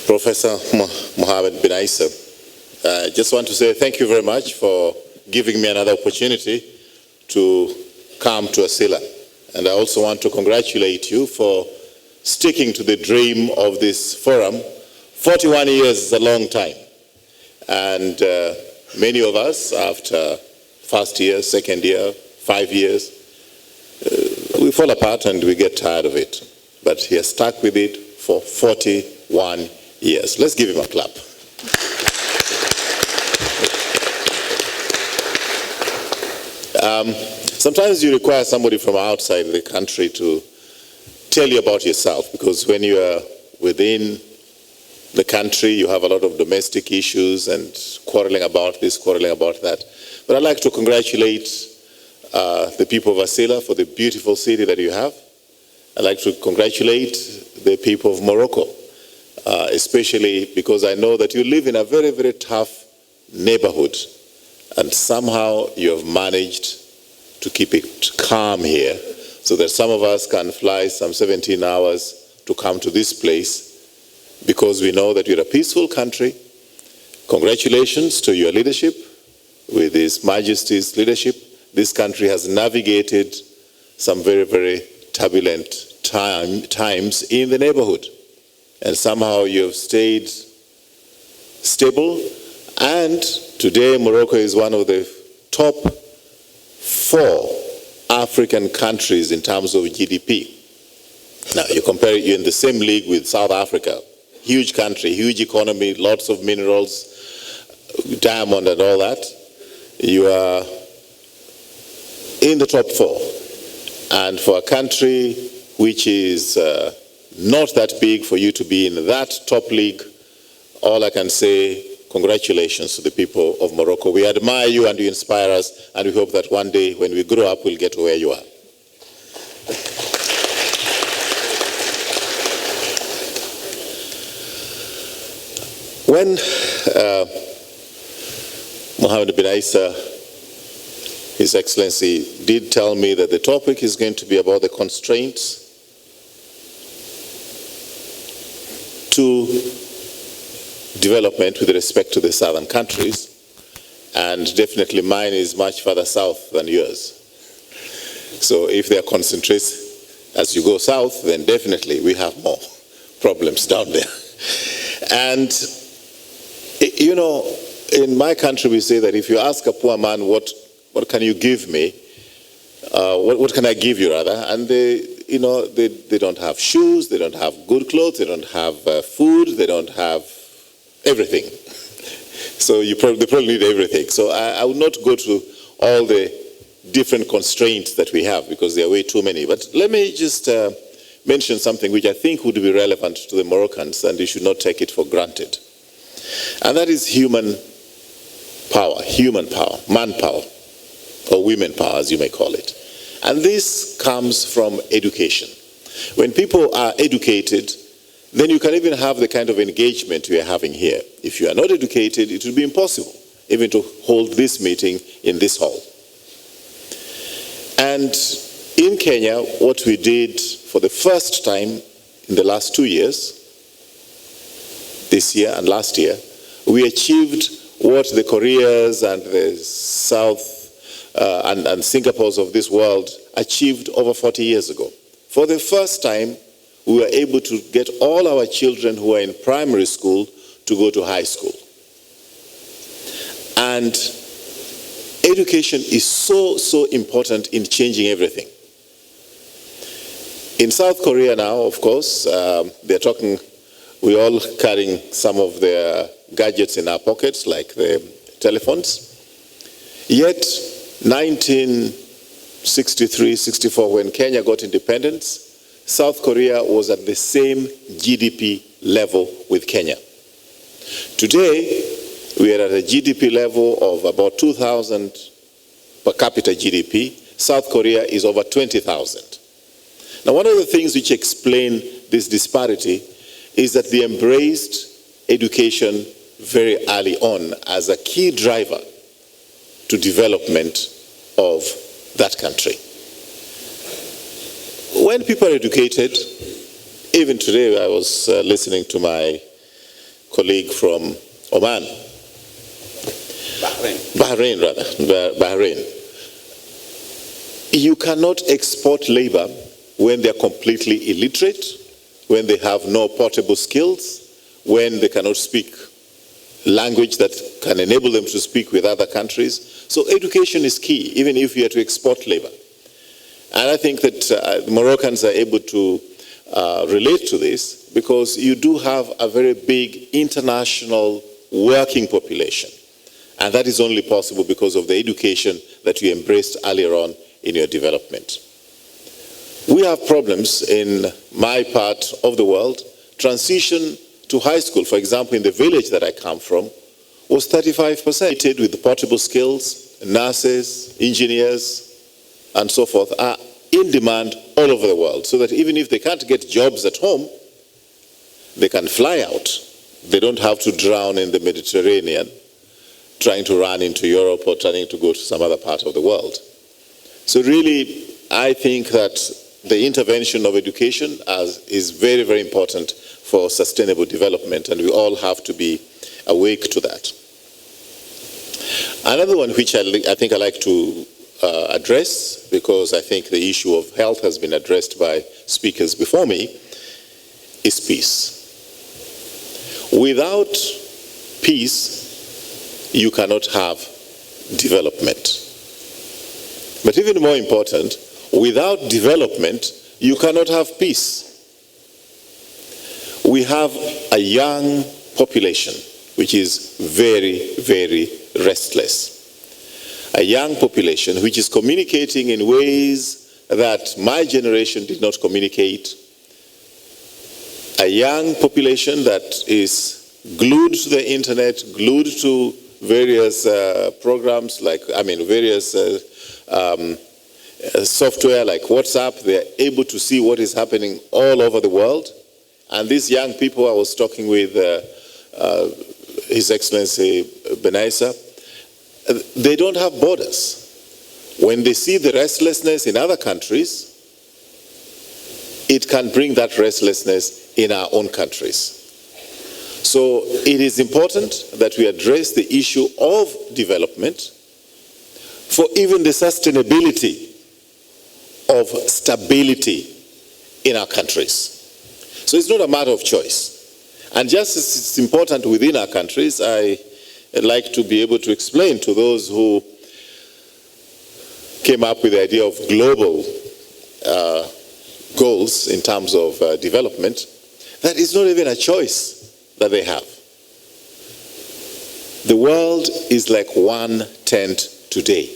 Professor Mohammed bin Isa. I just want to say thank you very much for giving me another opportunity to come to Assilah. And I also want to congratulate you for sticking to the dream of this forum. 41 years is a long time. And many of us, after first year, second year, 5 years, we fall apart and we get tired of it. But he has stuck with it for 41 years. Let's give him a clap. Sometimes you require somebody from outside the country to tell you about yourself, because when you are within the country, you have a lot of domestic issues and quarreling about this, quarreling about that. But I'd like to congratulate the people of Assilah for the beautiful city that you have. I'd like to congratulate the people of Morocco, especially because I know that you live in a very, very tough neighborhood, and somehow you have managed to keep it calm here so that some of us can fly some 17 hours to come to this place because we know that you're a peaceful country. Congratulations to your leadership. With His Majesty's leadership, this country has navigated some very, very turbulent times in the neighborhood. And somehow you have stayed stable. And today Morocco is one of the top 4 African countries in terms of GDP. Now you compare it, you're in the same league with South Africa. Huge country, huge economy, lots of minerals, diamond and all that. You are in the top 4. And for a country which is not that big, for you to be in that top league, all I can say, congratulations to the people of Morocco. We admire you and you inspire us, and we hope that one day when we grow up, we'll get to where you are. When Mohammed bin Isa, His Excellency, did tell me that the topic is going to be about the constraints to development with respect to the southern countries, and definitely mine is much further south than yours. So if there are concentrates as you go south, then definitely we have more problems down there. And you know, in my country we say that if you ask a poor man, what can you give me? What can I give you rather? And they don't have shoes, they don't have good clothes, they don't have food, they don't have everything. So they probably need everything. So I will not go to all the different constraints that we have because there are way too many. But let me just mention something which I think would be relevant to the Moroccans, and you should not take it for granted. And that is human power, manpower, or women power, as you may call it. And this comes from education. When people are educated, then you can even have the kind of engagement we are having here. If you are not educated, it will be impossible even to hold this meeting in this hall. And in Kenya, what we did for the first time in the last 2 years, this year and last year, we achieved what the Koreas and the South and Singapores of this world achieved over 40 years ago. For the first time, we were able to get all our children who are in primary school to go to high school. And education is so important in changing everything. In South Korea now, of course, they're talking, we're all carrying some of their gadgets in our pockets, like the telephones. Yet, 1963, 64, when Kenya got independence, South Korea was at the same GDP level with Kenya. Today, we are at a GDP level of about 2,000 per capita GDP. South Korea is over 20,000. Now, one of the things which explain this disparity is that they embraced education very early on as a key driver to development of that country. When people are educated, even today I was listening to my colleague from Oman. Bahrain. You cannot export labor when they're completely illiterate, when they have no portable skills, when they cannot speak language that can enable them to speak with other countries. So education is key, even if you are to export labor. And I think that Moroccans are able to relate to this because you do have a very big international working population. And that is only possible because of the education that you embraced earlier on in your development. We have problems in my part of the world. Transition to high school, for example, in the village that I come from, was 35%. With the portable skills, nurses, engineers, and so forth are in demand all over the world, so that even if they can't get jobs at home, they can fly out. They don't have to drown in the Mediterranean trying to run into Europe or trying to go to some other part of the world. So really, I think that the intervention of education is very, very important for sustainable development, and we all have to be awake to that. Another one which I think I like to address, because I think the issue of health has been addressed by speakers before me, is peace. Without peace, you cannot have development. But even more important, without development, you cannot have peace. We have a young population which is very, very restless. A young population which is communicating in ways that my generation did not communicate. A young population that is glued to the internet, glued to various programs various software like WhatsApp. They're able to see what is happening all over the world. And these young people, I was talking with His Excellency Benaisa, they don't have borders. When they see the restlessness in other countries, it can bring that restlessness in our own countries. So it is important that we address the issue of development for even the sustainability of stability in our countries. So it's not a matter of choice. And just as it's important within our countries, I like to be able to explain to those who came up with the idea of global goals in terms of development, that is not even a choice that they have. The world is like one tent today.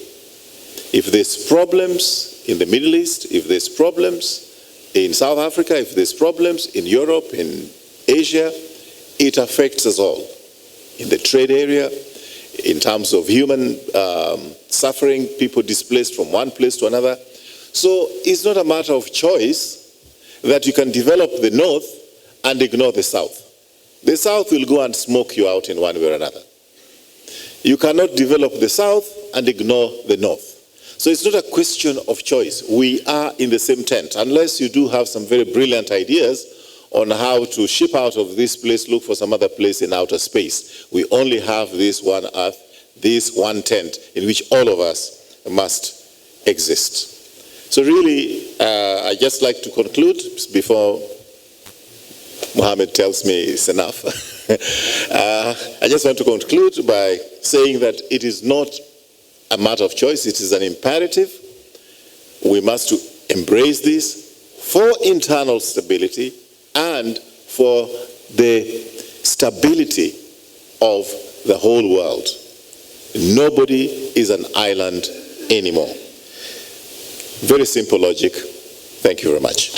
If there's problems in the Middle East, if there's problems in South Africa, if there's problems in Europe, in Asia, it affects us all. In the trade area, in terms of human suffering, people displaced from one place to another. So it's not a matter of choice that you can develop the North and ignore the South. The South will go and smoke you out in one way or another. You cannot develop the South and ignore the North. So it's not a question of choice. We are in the same tent. Unless you do have some very brilliant ideas on how to ship out of this place, look for some other place in outer space. We only have this one earth, this one tent in which all of us must exist. So really, I just like to conclude before Mohammed tells me it's enough. I just want to conclude by saying that it is not a matter of choice, it is an imperative. We must embrace this for internal stability and for the stability of the whole world. Nobody is an island anymore. Very simple logic. Thank you very much.